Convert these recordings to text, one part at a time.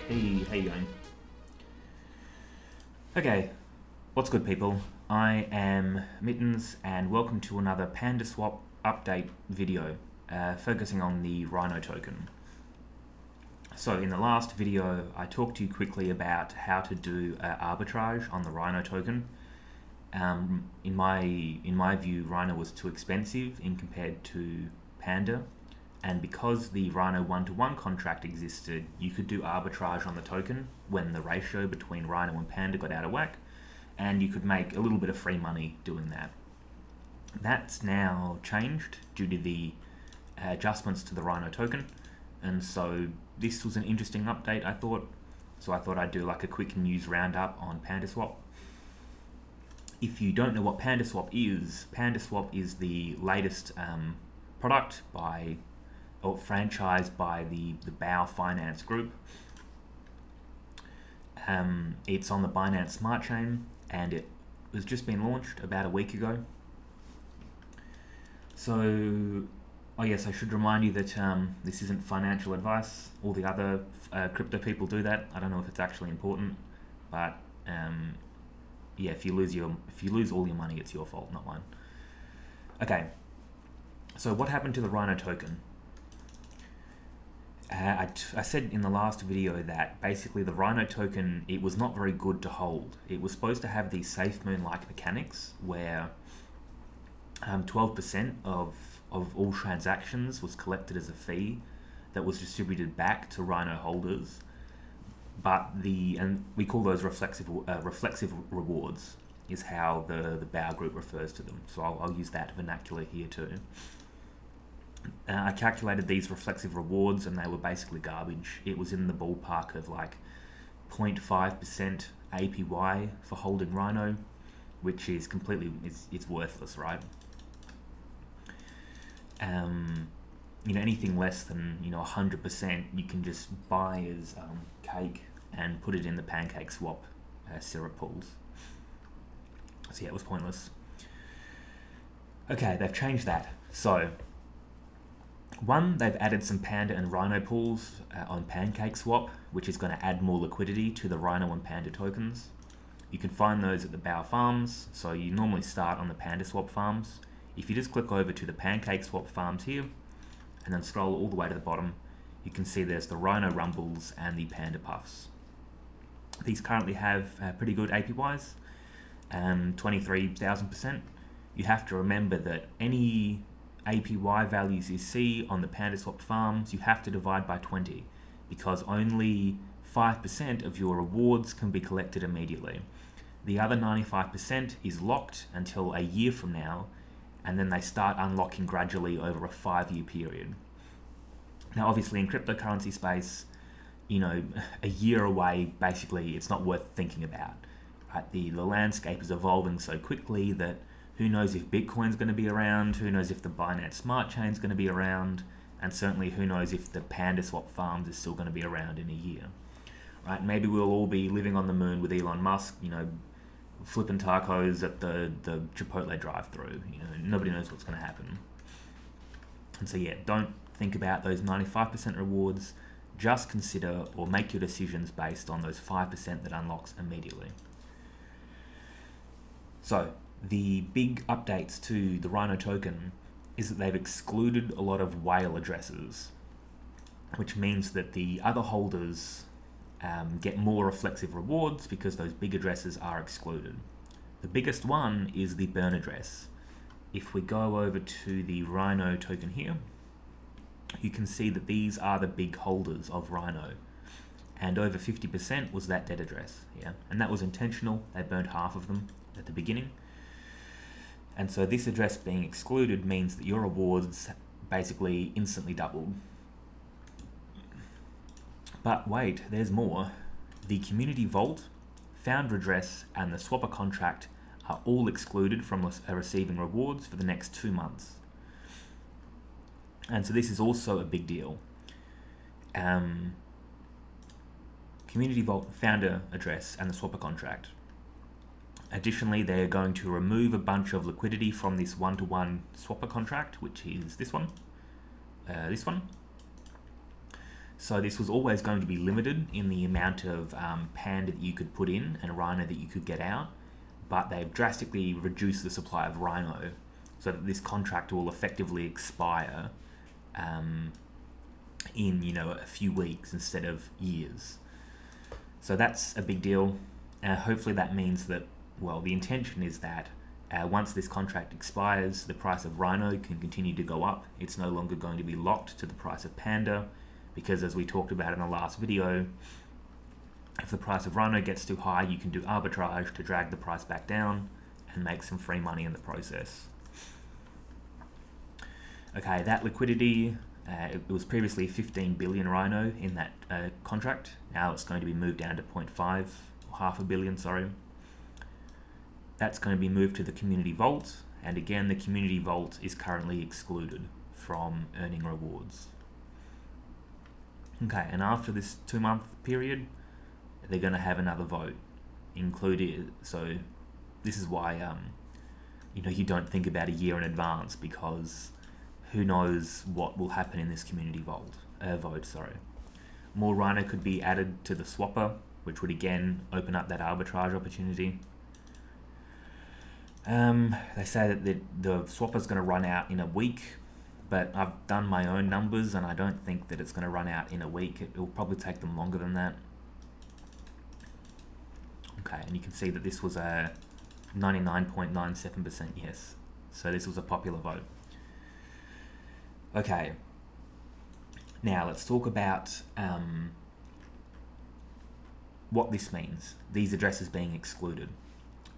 Hey, how you going? Okay, what's good people? I am Mittens and welcome to another PandaSwap update video focusing on the Rhino token. So in the last video I talked to you quickly about how to do arbitrage on the Rhino token. In my view, Rhino was too expensive in compared to Panda, and because the Rhino one-to-one contract existed, you could do arbitrage on the token when the ratio between Rhino and Panda got out of whack, and you could make a little bit of free money doing that. That's now changed due to the adjustments to the Rhino token, and so this was an interesting update, I thought. So I thought I'd do like a quick news roundup on PandaSwap. If you don't know what PandaSwap is the latest product franchised by the Bao.Finance group. It's on the Binance Smart Chain and it was just been launched about a week ago. So, yes, I should remind you that this isn't financial advice. All the other crypto people do that. I don't know if it's actually important, but yeah, if you lose all your money, it's your fault, not mine. Okay, so what happened to the Rhino token? I said in the last video that basically the Rhino token, it was not very good to hold. It was supposed to have these SafeMoon-like mechanics where 12% of all transactions was collected as a fee that was distributed back to Rhino holders. But and we call those reflexive rewards is how the Bao group refers to them. So I'll use that vernacular here too. I calculated these reflexive rewards and they were basically garbage. It was in the ballpark of like 0.5% APY for holding Rhino, which is completely, it's worthless, right? Anything less than 100%, you can just buy as cake and put it in the PancakeSwap syrup pools. So yeah, it was pointless. Okay, they've changed that. So one, they've added some Panda and Rhino pools on PancakeSwap, which is going to add more liquidity to the Rhino and Panda tokens. You can find those at the Bao Farms, so you normally start on the PandaSwap Farms. If you just click over to the PancakeSwap Farms here, and then scroll all the way to the bottom, you can see there's the Rhino Rumbles and the Panda Puffs. These currently have pretty good APYs, 23,000%. You have to remember that any APY values you see on the PandaSwap Farms, you have to divide by 20 because only 5% of your rewards can be collected immediately. The other 95% is locked until a year from now, and then they start unlocking gradually over a 5-year period. Now obviously in cryptocurrency space, a year away, basically it's not worth thinking about. Right? The landscape is evolving so quickly that who knows if Bitcoin's going to be around, who knows if the Binance Smart Chain is going to be around, and certainly who knows if the PandaSwap Farms is still going to be around in a year. Right? Maybe we'll all be living on the moon with Elon Musk, flipping tacos at the Chipotle drive-through. Nobody knows what's going to happen. And so yeah, don't think about those 95% rewards. Just consider or make your decisions based on those 5% that unlocks immediately. So the big updates to the Rhino token is that they've excluded a lot of whale addresses, which means that the other holders get more reflexive rewards because those big addresses are excluded. The biggest one is the burn address. If we go over to the Rhino token here, you can see that these are the big holders of Rhino, and over 50% was that dead address, yeah, and that was intentional. They burned half of them at the beginning, and so this address being excluded means that your rewards basically instantly doubled. But wait, there's more. The community vault, founder address, and the swapper contract are all excluded from receiving rewards for the next 2 months. And so this is also a big deal. Community vault, founder address, and the swapper contract. Additionally, they're going to remove a bunch of liquidity from this one-to-one swapper contract, which is this one. So this was always going to be limited in the amount of Panda that you could put in and Rhino that you could get out, but they've drastically reduced the supply of Rhino so that this contract will effectively expire in a few weeks instead of years. So that's a big deal. Hopefully that means that, well, the intention is that once this contract expires, the price of Rhino can continue to go up. It's no longer going to be locked to the price of Panda, because as we talked about in the last video, if the price of Rhino gets too high, you can do arbitrage to drag the price back down and make some free money in the process. Okay, that liquidity, it was previously 15 billion Rhino in that contract. Now it's going to be moved down to 0.5, or half a billion, sorry. That's going to be moved to the community vault, and again, the community vault is currently excluded from earning rewards. Okay, and after this 2-month period, they're going to have another vote included. So this is why you don't think about a year in advance, because who knows what will happen in this community vote. More Rhino could be added to the swapper, which would again open up that arbitrage opportunity. They say that the swapper's going to run out in a week, but I've done my own numbers and I don't think that it's going to run out in a week. It will probably take them longer than that. Okay, and you can see that this was a 99.97% yes. So this was a popular vote. Okay, now let's talk about what this means, these addresses being excluded.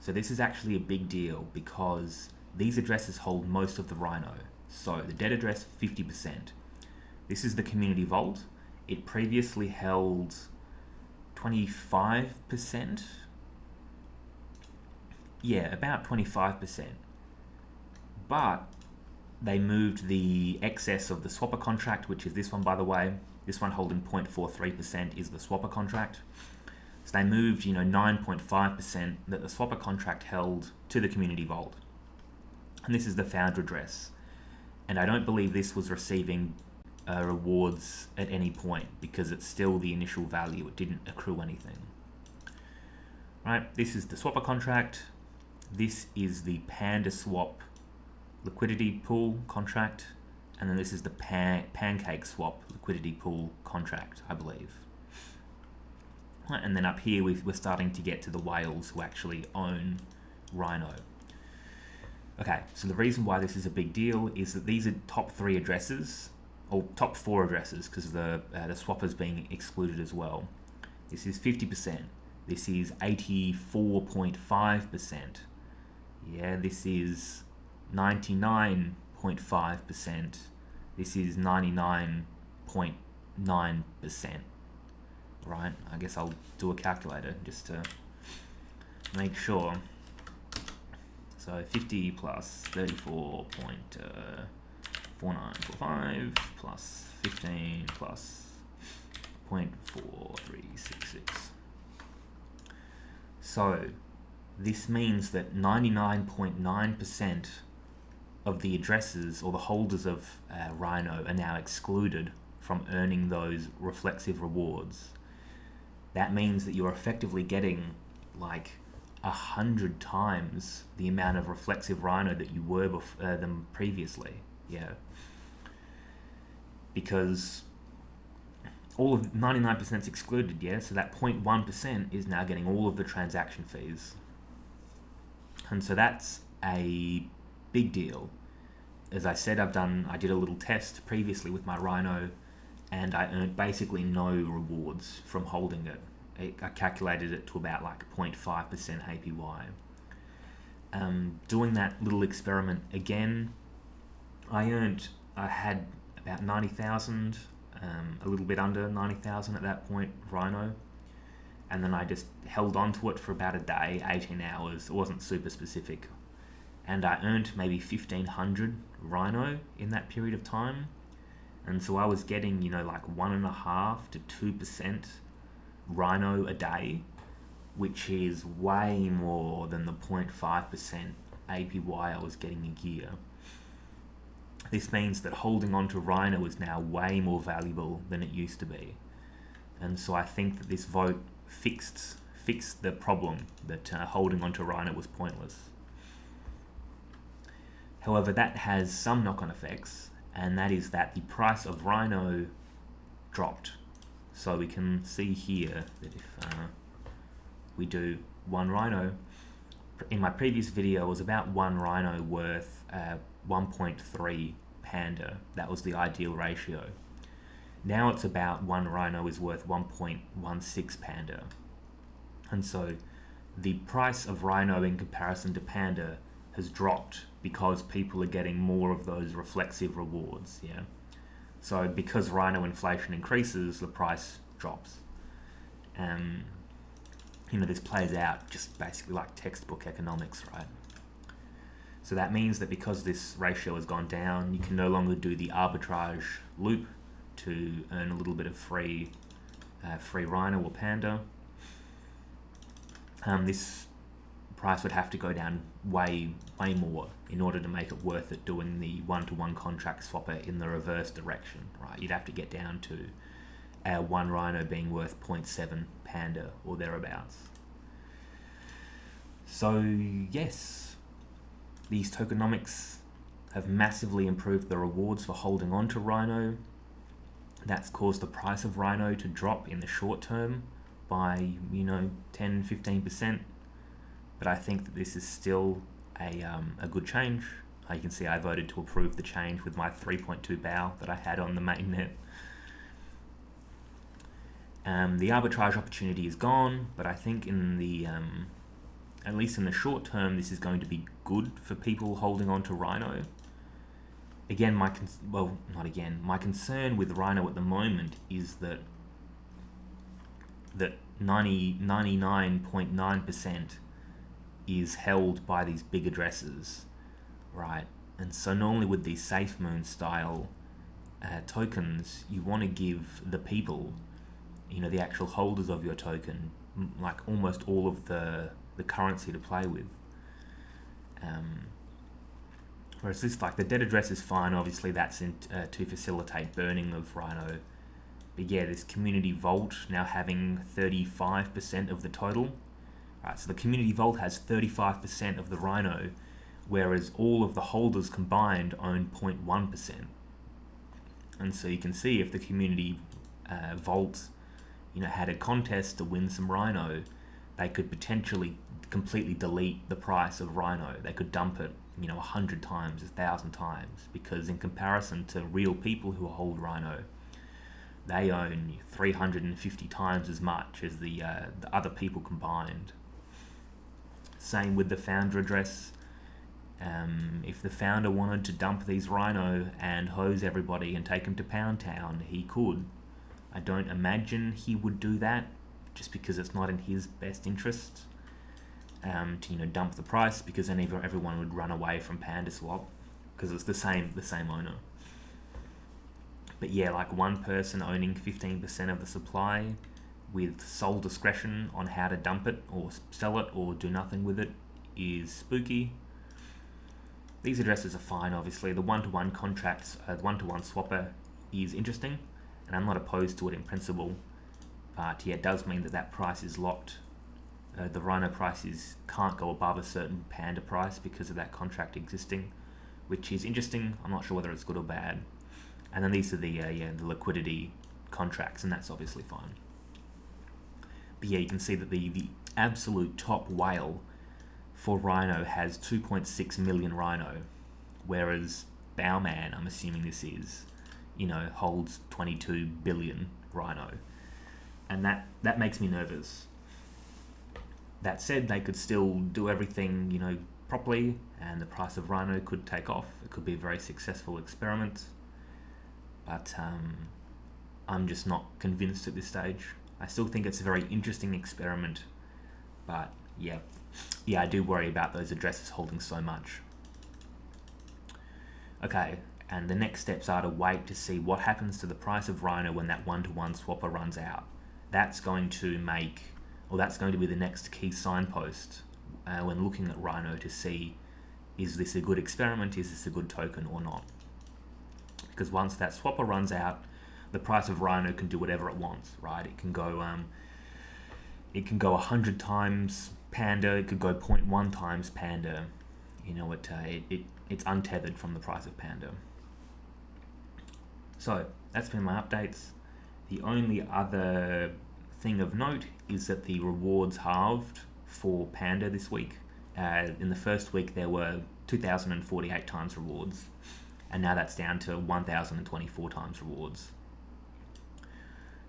So this is actually a big deal because these addresses hold most of the Rhino. So the dead address, 50%. This is the community vault. It previously held 25%. Yeah, about 25%. But they moved the excess of the swapper contract, which is this one, by the way. This one holding 0.43% is the swapper contract. So they moved, 9.5% that the swapper contract held to the community vault. And this is the founder address. And I don't believe this was receiving rewards at any point because it's still the initial value. It didn't accrue anything. Right, this is the swapper contract. This is the PandaSwap liquidity pool contract. And then this is the PancakeSwap liquidity pool contract, I believe. Right, and then up here we're starting to get to the whales who actually own Rhino. Okay, so the reason why this is a big deal is that these are top 3 addresses, or top 4 addresses, because the swapper's being excluded as well. This is 50%. This is 84.5%. Yeah, this is 99.5%. This is 99.9%. Right, I guess I'll do a calculator just to make sure. So 50 plus 34.4945 plus 15 plus 0.4366. So this means that 99.9% of the addresses or the holders of Rhino are now excluded from earning those reflexive rewards. That means that you're effectively getting like 100 times the amount of reflexive Rhino that you were them previously. Yeah, because all of 99% is excluded. Yeah, so that 0.1% is now getting all of the transaction fees, and so that's a big deal. As I said, I did a little test previously with my Rhino, and I earned basically no rewards from holding it. I calculated it to about like 0.5% APY. Doing that little experiment again, I had about 90,000, a little bit under 90,000 at that point, Rhino. And then I just held on to it for about a day, 18 hours. It wasn't super specific. And I earned maybe 1,500 Rhino in that period of time. And so I was getting, like 1.5 to 2% Rhino a day, which is way more than the 0.5% APY I was getting a year. this means that holding on to Rhino is now way more valuable than it used to be. And so I think that this vote fixed the problem that holding on to Rhino was pointless. However, that has some knock-on effects, and that is that the price of Rhino dropped. So we can see here that if we do one Rhino, in my previous video it was about one Rhino worth 1.3 Panda. That was the ideal ratio. Now it's about one Rhino is worth 1.16 Panda. And so the price of Rhino in comparison to Panda has dropped because people are getting more of those reflexive rewards, yeah. So because Rhino inflation increases, the price drops. This plays out just basically like textbook economics, right? So that means that because this ratio has gone down, you can no longer do the arbitrage loop to earn a little bit of free Rhino or Panda. This price would have to go down way more in order to make it worth it doing the one-to-one contract swapper in the reverse direction, right? You'd have to get down to one Rhino being worth 0.7 Panda or thereabouts. So yes, these tokenomics have massively improved the rewards for holding on to Rhino. That's caused the price of Rhino to drop in the short term by 10-15%. But I think that this is still a good change. You can see I voted to approve the change with my 3.2 Bao that I had on the mainnet. The arbitrage opportunity is gone, but I think in the at least in the short term, this is going to be good for people holding on to Rhino. Again, my concern with Rhino at the moment is that 99.9% is held by these big addresses, right? And so normally with these SafeMoon style tokens, you want to give the people, the actual holders of your token, like almost all of the currency to play with. Whereas this, like the dead address is fine, obviously that's to facilitate burning of Rhino. But yeah, this community vault now having 35% of the total. Right, so the community vault has 35% of the Rhino, whereas all of the holders combined own 0.1%. And so you can see if the community vault, had a contest to win some Rhino, they could potentially completely delete the price of Rhino. They could dump it, 100 times, 1,000 times, because in comparison to real people who hold Rhino, they own 350 times as much as the other people combined. Same with the founder address. If the founder wanted to dump these Rhino and hose everybody and take them to Pound Town, he could. I don't imagine he would do that, just because it's not in his best interest to dump the price, because then everyone would run away from PandaSwap because it's the same owner. But yeah, like one person owning 15% of the supply with sole discretion on how to dump it or sell it or do nothing with it is spooky. These addresses are fine, obviously. The one-to-one contracts, the one-to-one swapper is interesting, and I'm not opposed to it in principle. But yeah, it does mean that price is locked. The Rhino prices can't go above a certain Panda price because of that contract existing, which is interesting. I'm not sure whether it's good or bad. And then these are the liquidity contracts, and that's obviously fine. But yeah, you can see that the absolute top whale for Rhino has 2.6 million Rhino, whereas Bowman, I'm assuming this is, holds 22 billion Rhino. And that makes me nervous. That said, they could still do everything, properly, and the price of Rhino could take off. It could be a very successful experiment. But I'm just not convinced at this stage. I still think it's a very interesting experiment, but yeah, I do worry about those addresses holding so much. Okay, and the next steps are to wait to see what happens to the price of Rhino when that one-to-one swapper runs out. That's going to be the next key signpost when looking at Rhino to see, is this a good experiment, is this a good token or not. because once that swapper runs out, the price of Rhino can do whatever it wants, right? It can go 100 times Panda, it could go 0.1 times Panda. You know, it's untethered from the price of Panda. So that's been my updates. The only other thing of note is that the rewards halved for Panda this week. In the first week there were 2,048 times rewards, and now that's down to 1,024 times rewards.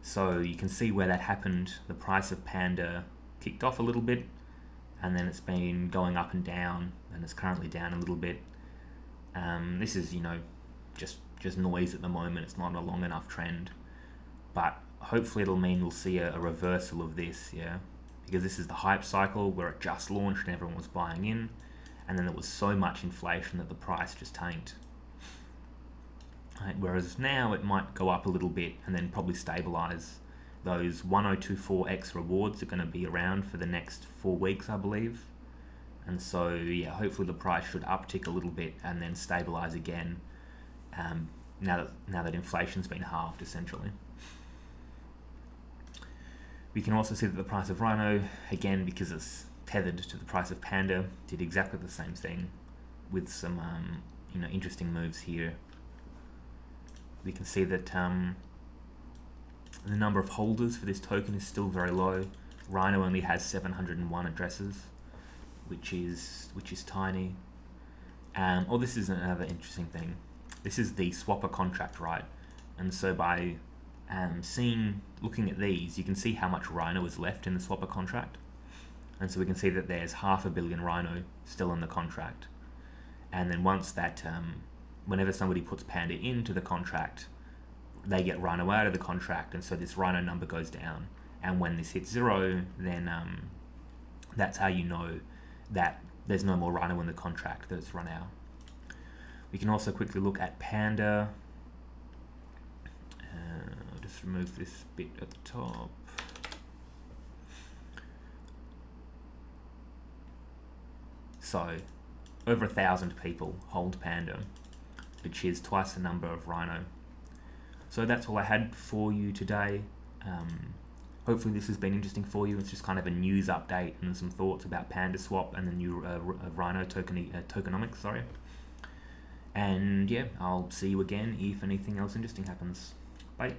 So you can see where that happened. The price of Panda kicked off a little bit, and then it's been going up and down, and it's currently down a little bit. This is, just noise at the moment. It's not a long enough trend, but hopefully it'll mean we'll see a reversal of this, yeah, because this is the hype cycle where it just launched and everyone was buying in, and then there was so much inflation that the price just tanked. Right, whereas now it might go up a little bit and then probably stabilize. Those 1024x rewards are going to be around for the next 4 weeks, I believe, and so yeah, hopefully the price should uptick a little bit and then stabilize again, now that inflation's been halved essentially. We can also see that the price of Rhino, again because it's tethered to the price of Panda, did exactly the same thing with some interesting moves here. We can see that the number of holders for this token is still very low. Rhino only has 701 addresses, which is tiny. This is another interesting thing. This is the swapper contract, right? And so by looking at these, you can see how much Rhino is left in the swapper contract. And so we can see that there's 500 million Rhino still in the contract. And then once that, whenever somebody puts Panda into the contract, they get Rhino out of the contract, and so this Rhino number goes down. And when this hits 0, then that's how you know that there's no more Rhino in the contract that's run out. We can also quickly look at Panda. I'll just remove this bit at the top. So, over 1,000 people hold Panda, which is twice the number of Rhino. So that's all I had for you today. Hopefully this has been interesting for you. It's just kind of a news update and some thoughts about PandaSwap and the new Rhino tokenomics. Sorry. And yeah, I'll see you again if anything else interesting happens. Bye.